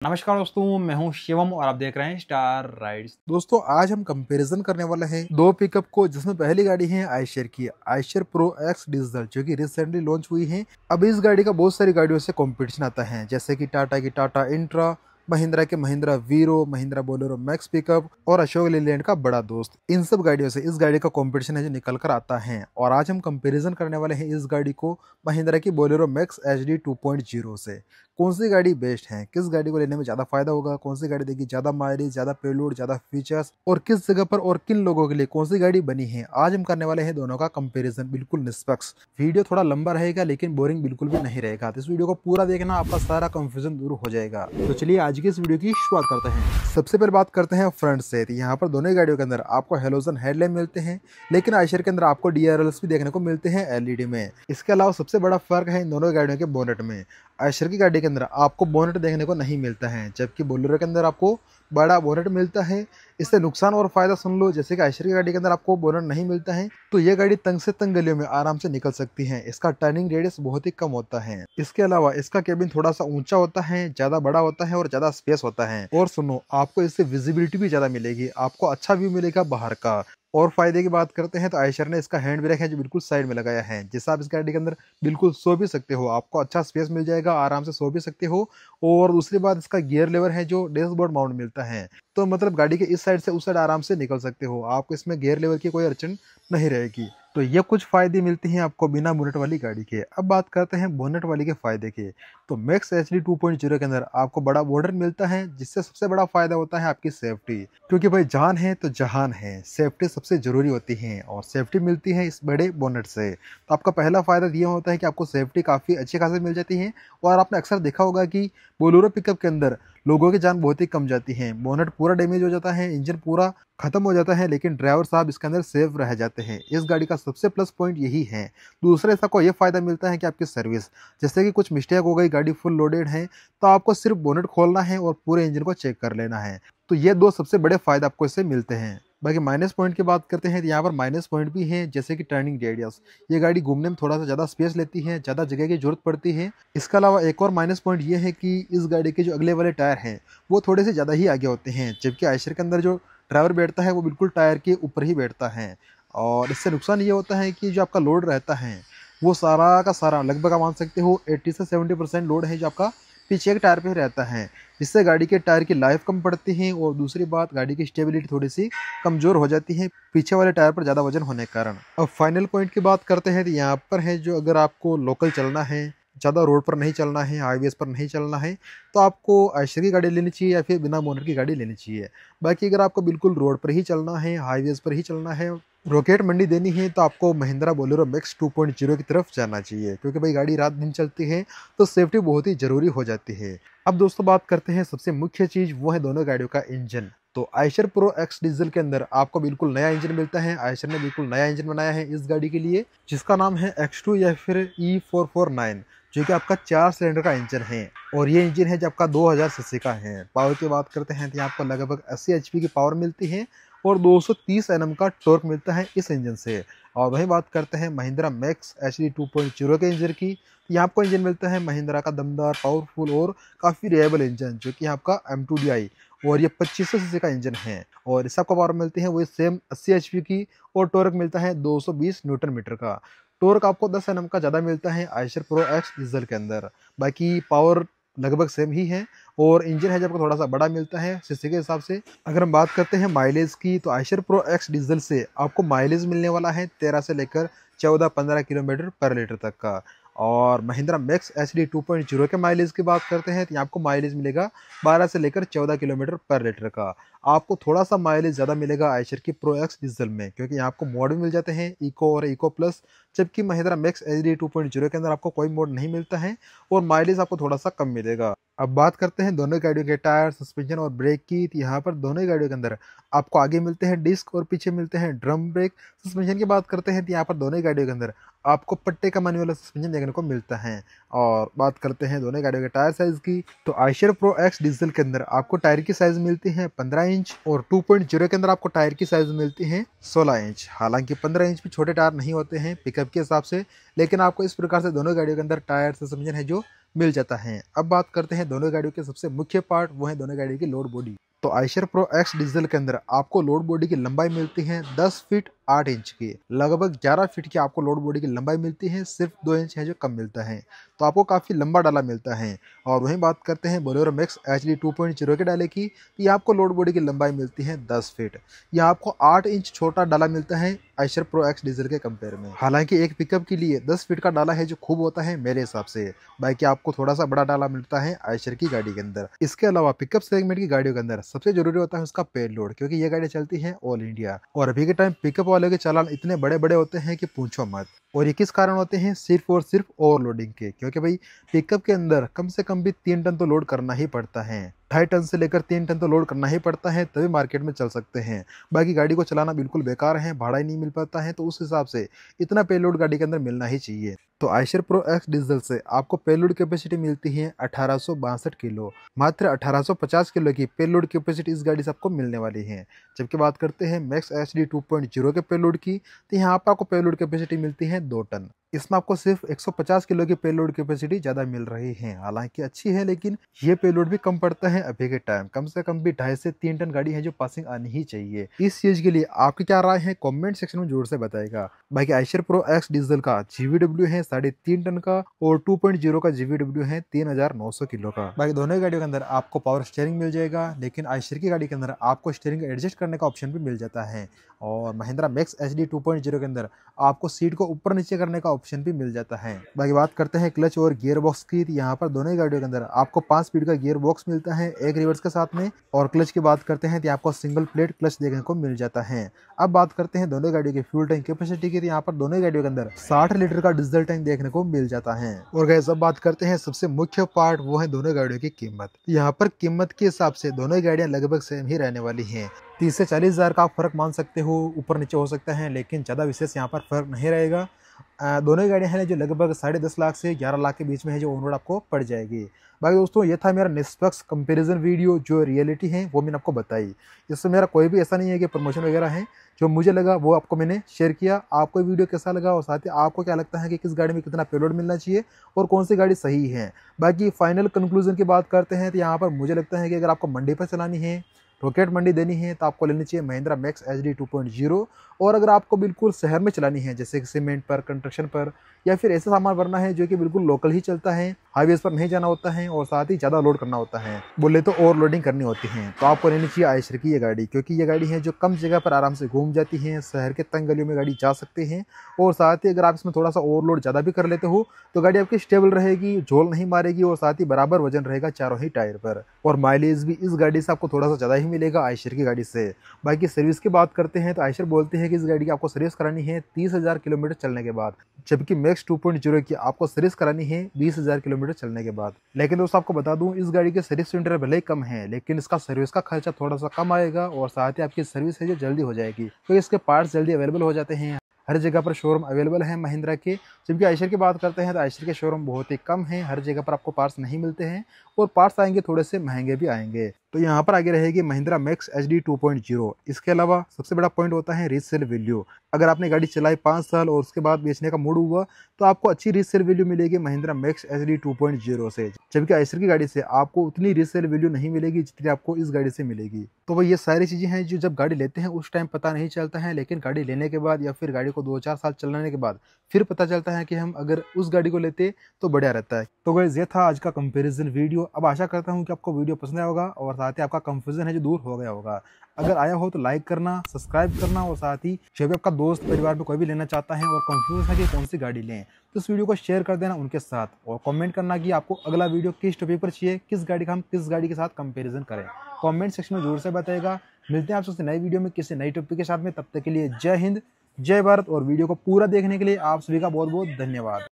नमस्कार दोस्तों, मैं हूं शिवम और आप देख रहे हैं स्टार राइड्स। दोस्तों आज हम कंपैरिजन करने वाले हैं दो पिकअप को, जिसमें पहली गाड़ी है आयशर की आयशर प्रो एक्स डीजल, जो कि रिसेंटली लॉन्च हुई है। अब इस गाड़ी का बहुत सारी गाड़ियों से कंपटीशन आता है, जैसे कि टाटा की टाटा इंट्रा, महिंद्रा के महिंद्रा वीरो, महिंद्रा बोलेरो मैक्स पिकअप और अशोक लीलैंड का बड़ा दोस्त। इन सब गाड़ियों से इस गाड़ी का कंपटीशन है जो निकल कर आता है। और आज हम कंपैरिजन करने वाले हैं इस गाड़ी को महिंद्रा की बोलेरो मैक्स HD 2.0 से। कौन सी गाड़ी बेस्ट है, किस गाड़ी को लेने में ज्यादा फायदा होगा, कौन सी गाड़ी देगी ज्यादा माइलेज, ज्यादा पेलोड, ज्यादा फीचर्स, और किस जगह पर और किन लोगों के लिए कौन सी गाड़ी बनी है, आज हम करने वाले हैं दोनों का कंपैरिजन बिल्कुल निष्पक्ष। वीडियो थोड़ा लंबा रहेगा लेकिन बोरिंग बिल्कुल भी नहीं रहेगा, तो इस वीडियो को पूरा देखना, आपका सारा कंफ्यूजन दूर हो जाएगा। तो चलिए आज की इस वीडियो की शुरुआत करते हैं। सबसे पहले बात करते हैं फ्रंट से। यहाँ पर दोनों गाड़ियों के अंदर आपको हेलोजन हेडलैम्प मिलते हैं, लेकिन आयशर के अंदर आपको DRLs भी देखने को मिलते हैं LED में। इसके अलावा सबसे बड़ा फर्क है इन दोनों गाड़ियों के बोनेट में। आयशर की गाड़ी के अंदर आपको बोनेट देखने को नहीं मिलता है, जबकि बोलेरो के अंदर आपको बड़ा बोनेट मिलता है। इससे नुकसान और फायदा सुन लो। जैसे कि आयशर की गाड़ी के अंदर आपको बोनेट नहीं मिलता है, तो ये गाड़ी तंग से तंग गलियों में आराम से निकल सकती है। इसका टर्निंग रेडियस बहुत ही कम होता है। इसके अलावा इसका केबिन थोड़ा सा ऊंचा होता है, ज्यादा बड़ा होता है और ज्यादा स्पेस होता है। और सुनो, आपको इससे विजिबिलिटी भी ज्यादा मिलेगी, आपको अच्छा व्यू मिलेगा बाहर का। और फायदे की बात करते हैं तो आयशर ने इसका हैंड ब्रेक है जो बिल्कुल साइड में लगाया है, जिससे आप इस गाड़ी के अंदर बिल्कुल सो भी सकते हो, आपको अच्छा स्पेस मिल जाएगा, आराम से सो भी सकते हो। और दूसरी बात, इसका गियर लेवर है जो डैशबोर्ड माउंट मिलता है, तो मतलब गाड़ी के इस साइड से उस साइड आराम से निकल सकते हो, आपको इसमें गियर लेवर की कोई अड़चन नहीं रहेगी। तो ये कुछ फायदे मिलते हैं आपको बिना बोनेट वाली गाड़ी के। अब बात करते हैं बोनेट वाली के फायदे के। तो मैक्स HD 2.0 के अंदर आपको बड़ा बोनेट मिलता है, जिससे सबसे बड़ा फायदा होता है आपकी सेफ्टी, क्योंकि भाई जान है तो जहान है, सेफ्टी सबसे जरूरी होती है और सेफ्टी मिलती है इस बड़े बोनेट से। तो आपका पहला फायदा ये होता है कि आपको सेफ्टी काफ़ी अच्छी खासी मिल जाती है। और आपने अक्सर देखा होगा कि बोलेरो पिकअप के अंदर लोगों की जान बहुत ही कम जाती है, बोनेट पूरा डैमेज हो जाता है, इंजन पूरा खत्म हो जाता है, लेकिन ड्राइवर साहब इसके अंदर सेफ रह जाते हैं। इस गाड़ी का सबसे प्लस पॉइंट यही है। दूसरा इसका को ये फायदा मिलता है कि आपकी सर्विस, जैसे कि कुछ मिस्टेक हो गई, गाड़ी फुल लोडेड है, तो आपको सिर्फ बोनेट खोलना है और पूरे इंजन को चेक कर लेना है। तो ये दो सबसे बड़े फायदे आपको इससे मिलते हैं। बाकी माइनस पॉइंट की बात करते हैं तो यहाँ पर माइनस पॉइंट भी है, जैसे कि टर्निंग रेडियस। ये गाड़ी घूमने में थोड़ा सा ज़्यादा स्पेस लेती है, ज़्यादा जगह की जरूरत पड़ती है। इसके अलावा एक और माइनस पॉइंट ये है कि इस गाड़ी के जो अगले वाले टायर हैं वो थोड़े से ज़्यादा ही आगे होते हैं, जबकि आयशर के अंदर जो ड्राइवर बैठता है वो बिल्कुल टायर के ऊपर ही बैठता है। और इससे नुकसान ये होता है कि जो आपका लोड रहता है वो सारा का सारा, लगभग आप मान सकते हो 80 से 70% लोड है जो आपका पीछे के टायर पे ही रहता है, जिससे गाड़ी के टायर की लाइफ कम पड़ती है। और दूसरी बात, गाड़ी की स्टेबिलिटी थोड़ी सी कमजोर हो जाती है पीछे वाले टायर पर ज़्यादा वजन होने के कारण। अब फाइनल पॉइंट की बात करते हैं तो यहाँ पर है जो अगर आपको लोकल चलना है, ज़्यादा रोड पर नहीं चलना है, हाईवेज पर नहीं चलना है, तो आपको आयशर की गाड़ी लेनी चाहिए या फिर बिना बोनेट की गाड़ी लेनी चाहिए। बाकी अगर आपको बिल्कुल रोड पर ही चलना है, हाईवेज पर ही चलना है, रॉकेट मंडी देनी है, तो आपको महिंद्रा बोलेरो मैक्स 2.0 की तरफ जाना चाहिए, क्योंकि भाई गाड़ी रात दिन चलती है तो सेफ्टी बहुत ही जरूरी हो जाती है। अब दोस्तों बात करते हैं सबसे मुख्य चीज़, वो है दोनों गाड़ियों का इंजन। तो आयशर प्रो एक्स डीजल के अंदर आपको बिल्कुल नया इंजन मिलता है। आयशर ने बिल्कुल नया इंजन बनाया है इस गाड़ी के लिए, जिसका नाम है X2 या फिर E449, जो कि आपका 4 सिलेंडर का इंजन है। और ये इंजन है जो आपका 2000 सीसी का है। पावर की बात करते हैं तो आपको लगभग 80 HP की पावर मिलती है और 230 Nm का टॉर्क मिलता है इस इंजन से। और वहीं बात करते हैं महिंद्रा मैक्स HD 2.0 के इंजन की, यहाँ आपको इंजन मिलता है महिंद्रा का दमदार, पावरफुल और काफ़ी रिलायबल इंजन, जो कि आपका M2DI, और ये 2500 सीसी का इंजन है। और इससे आपको पावर मिलती है वही सेम 80 HP की, और टॉर्क मिलता है 220 न्यूटन मीटर का। टॉर्क आपको 10 Nm का ज़्यादा मिलता है आयशर प्रो एक्स डीजल के अंदर। बाकी पावर लगभग सेम ही है, और इंजन है जब आपको थोड़ा सा बड़ा मिलता है सीसी के हिसाब से। अगर हम बात करते हैं माइलेज की, तो आयशर प्रो एक्स डीजल से आपको माइलेज मिलने वाला है 13 से लेकर 14-15 किलोमीटर पर लीटर तक का। और महिंद्रा मैक्स HD 2.0 के माइलेज की बात करते हैं तो यहाँ आपको माइलेज मिलेगा 12 से लेकर 14 किलोमीटर पर लीटर का। आपको थोड़ा सा माइलेज ज़्यादा मिलेगा आयशर की प्रो एक्स डीजल में, क्योंकि यहाँ आपको मोड भी मिल जाते हैं इको और इको प्लस, जबकि महिंद्रा मैक्स HD 2.0 के अंदर आपको कोई मोड नहीं मिलता है और माइलेज आपको थोड़ा सा कम मिलेगा। अब बात करते हैं दोनों गाड़ियों के टायर, सस्पेंशन और ब्रेक की। तो यहाँ पर दोनों गाड़ियों के अंदर आपको आगे मिलते हैं डिस्क और पीछे मिलते हैं ड्रम ब्रेक। सस्पेंशन की बात करते हैं तो यहाँ पर दोनों गाड़ियों के अंदर आपको पट्टे का माने वाला सस्पेंशन देखने को मिलता है। और बात करते हैं दोनों गाड़ियों के टायर साइज की, तो आयशर प्रो एक्स डीजल के अंदर आपको टायर की साइज मिलती है 15 इंच, और 2.0 के अंदर आपको टायर की साइज मिलती है 16 इंच। हालांकि 15 इंच भी छोटे टायर नहीं होते हैं पिकअप के हिसाब से, लेकिन आपको इस प्रकार से दोनों गाड़ियों के अंदर टायर सस्पेंशन है जो मिल जाता है। अब बात करते हैं दोनों गाड़ियों के सबसे मुख्य पार्ट, वो है दोनों गाड़ियों की लोड बॉडी। तो आयशर प्रो एक्स डीजल के अंदर आपको लोड बॉडी की लंबाई मिलती है 10 फीट 8 इंच की, लगभग 11 फीट की आपको लोड बॉडी की लंबाई मिलती है, सिर्फ 2 इंच है जो कम मिलता है, तो आपको काफ़ी लंबा डाला मिलता है। और वहीं बात करते हैं बोलेरो मैक्स HD 2.0 के डाले की, तो ये आपको लोड बॉडी की लंबाई मिलती है 10 फीट, यह आपको 8 इंच छोटा डाला मिलता है आयशर प्रो एक्स डीजल के कंपेयर में। हालांकि एक पिकअप के लिए 10 फीट का डाला है जो खूब होता है मेरे हिसाब से, बाकी आपको थोड़ा सा बड़ा डाला मिलता है आयशर की गाड़ी के अंदर। इसके अलावा पिकअप सेगमेंट की गाड़ियों के अंदर सबसे जरूरी होता है उसका पेलोड, क्योंकि ये गाड़ी चलती है ऑल इंडिया, और अभी के टाइम पिकअप वाले के चालान इतने बड़े बड़े होते हैं कि पूछो मत। और ये किस कारण होते हैं? सिर्फ और सिर्फ ओवरलोडिंग के, क्योंकि भाई पिकअप के अंदर कम से कम भी 3 टन तो लोड करना ही पड़ता है, 2.5 टन से लेकर 3 टन तो लोड करना ही पड़ता है, तभी मार्केट में चल सकते हैं। बाकी गाड़ी को चलाना बिल्कुल बेकार है, भाड़ा ही नहीं मिल पाता है, तो उस हिसाब से इतना पेलोड गाड़ी के अंदर मिलना ही चाहिए। तो आयशर प्रो एक्स डीजल से आपको पेलोड कैपेसिटी मिलती है 1862 किलो, मात्र 1850 किलो की पेलोड कैपेसिटी इस गाड़ी से आपको मिलने वाली है। जबकि बात करते हैं मैक्स HD 2.0 के पेलोड की, तो यहाँ पर आपको पेलोड कैपेसिटी मिलती है 2 टन। इसमें आपको सिर्फ 150 किलो की पेलोड कैपेसिटी ज़्यादा मिल रही है, हालांकि अच्छी है, लेकिन ये पेलोड भी कम पड़ता है अभी के टाइम। कम से कम भी 2.5 से 3 टन गाड़ी है जो पासिंग आनी ही चाहिए। इस चीज़ के लिए आपकी क्या राय है कमेंट सेक्शन में जोर से बताएगा। बाकी आयशर प्रो एक्स डीजल का GVW है 3.5 टन का, और 2.0 का GVW है 3900 किलो का। बाकी दोनों गाड़ियों के अंदर आपको पावर स्टीयरिंग मिल जाएगा, लेकिन आयशर की गाड़ी के अंदर आपको स्टीयरिंग एडजस्ट करने का ऑप्शन भी मिल जाता है, और महिंद्रा मैक्स HD 2.0 के अंदर आपको सीट को ऊपर नीचे करने का ऑप्शन भी मिल जाता है। बाकी बात करते हैं क्लच और गियर बॉक्स की, यहाँ पर दोनों ही गाड़ियों के अंदर आपको 5 स्पीड का गियर बॉक्स मिलता है, एक रिवर्स के साथ में। और क्लच की बात करते हैं तो आपको सिंगल प्लेट क्लच देखने को मिल जाता है। अब बात करते हैं दोनों गाड़ियों की फ्यूल टैंक कैपेसिटी की, तो यहाँ पर दोनों गाड़ियों के अंदर 60 लीटर का डीजल टैंक देखने को मिल जाता है। और गाइस अब बात करते हैं सबसे मुख्य पार्ट, वो है दोनों गाड़ियों की कीमत। यहाँ पर कीमत के हिसाब से दोनों गाड़ियां लगभग सेम ही रहने वाली हैं। 30 से 40 हज़ार का आप फर्क मान सकते हो, ऊपर नीचे हो सकता है, लेकिन ज़्यादा विशेष यहाँ पर फर्क नहीं रहेगा। दोनों गाड़ियाँ हैं जो लगभग 10.5 लाख से 11 लाख के बीच में है जो ऑन रोड आपको पड़ जाएगी। बाकी दोस्तों ये था मेरा निष्पक्ष कंपैरिजन वीडियो, जो रियलिटी है वो मैंने आपको बताई। इससे मेरा कोई भी ऐसा नहीं है कि प्रमोशन वगैरह है, जो मुझे लगा वो आपको मैंने शेयर किया। आपको वीडियो कैसा लगा, और साथ ही आपको क्या लगता है कि किस गाड़ी में कितना पेलोड मिलना चाहिए और कौन सी गाड़ी सही है। बाकी फाइनल कंक्लूजन की बात करते हैं तो यहाँ पर मुझे लगता है कि अगर आपको मंडी पर चलानी है, रॉकेट मंडी देनी है, तो आपको लेनी चाहिए महिंद्रा मैक्स HD 2.0। और अगर आपको बिल्कुल शहर में चलानी है, जैसे कि सीमेंट पर, कंस्ट्रक्शन पर, या फिर ऐसा सामान भरना है जो कि बिल्कुल लोकल ही चलता है, हाईवेज पर नहीं जाना होता है और साथ ही ज़्यादा लोड करना होता है, बोले तो ओवरलोडिंग करनी होती है, तो आपको लेनी चाहिए आयशर की ये गाड़ी, क्योंकि ये गाड़ी है जो कम जगह पर आराम से घूम जाती है, शहर के तंग गलियों में गाड़ी जा सकते हैं। और साथ ही अगर आप इसमें थोड़ा सा ओवरलोड ज़्यादा भी कर लेते हो तो गाड़ी आपकी स्टेबल रहेगी, झोल नहीं मारेगी, और साथ ही बराबर वजन रहेगा चारों ही टायर पर। और माइलेज भी इस गाड़ी से आपको थोड़ा सा ज़्यादा ही मिलेगा आयशर की गाड़ी से। बाकी सर्विस की बात करते हैं तो आयशर बोलते हैं कि इस गाड़ी की आपको सर्विस करानी है 30,000 किलोमीटर चलने के बाद, जबकि मैक्स 2.0 की आपको सर्विस करानी है 20,000 किलोमीटर चलने के बाद। लेकिन दोस्तों आपको बता दूं, इस गाड़ी के सर्विस सेंटर भले ही कम है, लेकिन इसका सर्विस का खर्चा थोड़ा सा कम आएगा, और साथ ही आपकी सर्विस है जो जल्दी हो जाएगी, तो इसके पार्ट्स जल्दी अवेलेबल हो जाते हैं। हर जगह पर शोरूम अवेलेबल है महिंद्रा के। जबकि आयशर की बात करते हैं तो आयशर के शोरूम बहुत ही कम है, हर जगह पर आपको पार्ट्स नहीं मिलते हैं, और पार्ट्स आएंगे थोड़े से महंगे भी आएंगे। तो यहाँ पर आगे रहेगी महिंद्रा मैक्स HD 2.0। इसके अलावा सबसे बड़ा पॉइंट होता है रीसेल वैल्यू। अगर आपने गाड़ी चलाई 5 साल और उसके बाद बेचने का मूड हुआ, तो आपको अच्छी रीसेल वैल्यू मिलेगी महिंद्रा मैक्स HD 2.0 से, जबकि आयशर की गाड़ी से आपको उतनी रीसेल वैल्यू नहीं मिलेगी जितनी आपको इस गाड़ी से मिलेगी। तो वो ये सारी चीज़ें हैं जो जब गाड़ी लेते हैं उस टाइम पता नहीं चलता है, लेकिन गाड़ी लेने के बाद या फिर गाड़ी को 2-4 साल चलाने के बाद फिर पता चलता है कि हम अगर उस गाड़ी को लेते तो बढ़िया रहता है। तो गाइस ये था आज का कंपैरिजन वीडियो। अब आशा करता हूँ कि आपको वीडियो पसंद आया होगा, और साथ ही आपका कंफ्यूजन है जो दूर हो गया होगा। अगर आया हो तो लाइक करना, सब्सक्राइब करना, और साथ ही जो भी आपका दोस्त परिवार में कोई भी लेना चाहता है और कंफ्यूज है कि कौन सी गाड़ी लें, तो इस वीडियो को शेयर कर देना उनके साथ, और कमेंट करना कि आपको अगला वीडियो किस टॉपिक पर चाहिए, किस गाड़ी का हम किस गाड़ी के साथ कंपैरिजन करें। कमेंट सेक्शन में जरूर से बताएगा। मिलते हैं आपसे नई वीडियो में किसी नई टॉपिक के साथ में, तब तक के लिए जय हिंद, जय भारत। और वीडियो को पूरा देखने के लिए आप सभी का बहुत बहुत धन्यवाद।